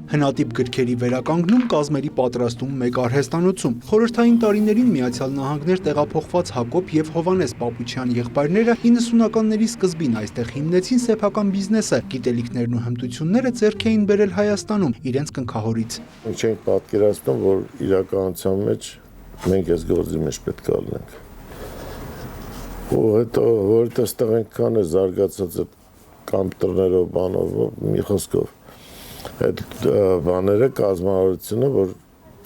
Հնատիպ գրքերի վերականգնում, կազմերի պատրաստում մեկ արհեստանոցում։ Խորհրդային տարիներին Միացյալ Նահանգներ տեղափոխված Հակոբ եւ Հովհաննես Պապուչյան եղբայրները 90-ականների սկզբին այստեղ հիմնեցին սեփական բիզնեսը, գիտելիքներն ու հմտությունները ձեռք էին բերել Հայաստանում իրենց կնքահորից։ Չենք պատկերացնում, որ իրականության մեջ մենք այս գործի մեջ պետք է լինենք։ Ու հետո որտեղ այստեղ այնքան է զարգացած այդ կոմպյուտերներով, բանով, մի խոսքով այդ բաները կազմարարությունը, որ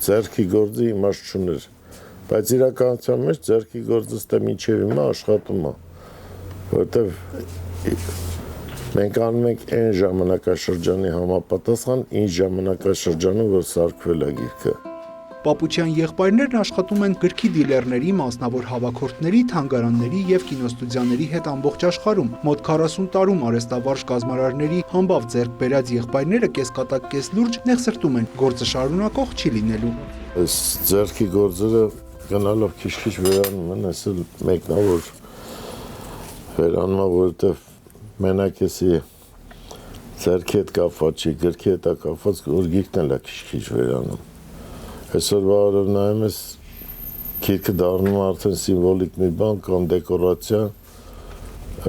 ձեռքի գործը իմաստ չուներ, բայց իրականության մեջ ձեռքի գործը ստե մինչև հիմա աշխատում է, որտեվ մենք անում ենք այն ժամանակաշրջանի համապատասխան, ինչ ժամանակաշրջանում, որ սարքվել է գիրքը։ Պապուչյան եղբայրներն աշխատում են գրքի դիլերների, մասնավոր հավաքորդների, թանգարանների եւ կինոստուդիաների հետ ամբողջ աշխարհում։ Մոտ 40 տարում արհեստավարժ կազմարարների համբավ ձեռք բերած եղբայրները կեսկատակ կես լուրջ նեղսրտում են, գործը շարունակող չի լինելու։ Այս ձեռքի գործերը գնալով քիչ-քիչ վերանում են, այս մեկն է, որ վերանում է, որովհետեւ մենակ էսի ձեռքի հետ կապված չի, գրքի հետ կապված, որ գիրքն էլ է քիչ-քիչ վերանում։ Այսօրվա օրով նայում ես, գիրքը դառնում է արդեն սիմվոլիկ մի բան կամ դեկորացիա,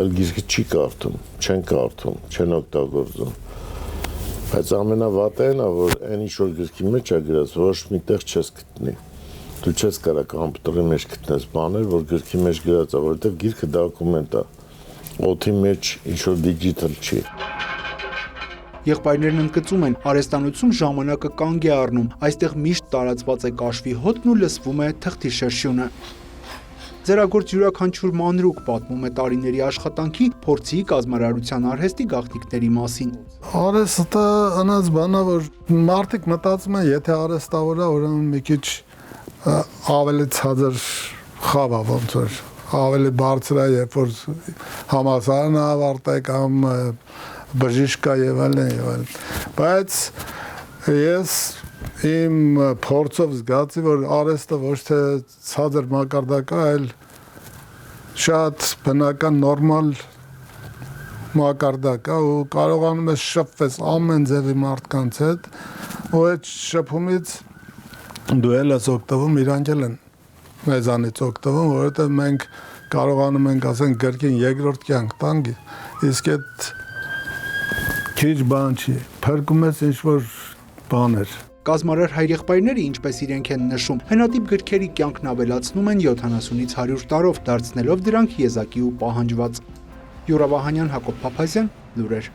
այլ գիրքը չի կարդում, չեն կարդում, չեն օգտագործում։ Բայց ամենավատն է, որ այն ինչ որ գրքի մեջ է գրած, ոչ միտեղ չես գտնի։ Դու չես կարող կոմպյուտերի մեջ գտնես բաներ, որ գրքի մեջ գրած է, որովհետև գիրքը դոկումենտ է։ Օդի մեջ ինչ որ դիջիտալ չի։ Եղբայրներն ընդգծում են, արհեստանոցում ժամանակը կանգ է առնում, այստեղ միշտ տարածված է կաշվի հոտն ու լսվում է թղթի շրշյունը։ Ձեռագործ յուրաքանչյուր մանրուք պատմում է տարիների աշխատանքի, փորձի, կազմարարության արհեստի գաղտնիքների մասին։ Արհեստը անած բան է, որ մարդիկ մտածում են, եթե արհեստավոր է, ուրեմն մի քիչ ավելի ցածր խավ է, ոնց որ ավելի բարձր է, երբ որ համալսարանը ավարտե կամ բժիշկա եւ այլն, բայց ես իմ փորձով զգացի, որ արհեստը ոչ թե ցածր մակարդակ է, այլ շատ բնական նորմալ մակարդակ է ու կարողանում ես շփվել ամեն ձևի մարդկանց հետ ու այդ շփումից դու էլ ես օգտվում, իրանք էլ են մեզանից օգտվում, որովհետեւ մենք կարողանում ենք ասենք գրքին երկրորդ կյանք տանք, իսկ այդ քիչ բան չի, փրկում ես ինչ-որ բաներ։ Կազմարար հայրեղբայրները, ինչպես իրենք են նշում, հնատիպ գրքերի կյանքն ավելացնում են 70-ից 100 տարով, դարձնելով դրանք եզակի ու պահանջված։ Յուրա Վահանյան, Հակոբ Փափազյան, լուրեր։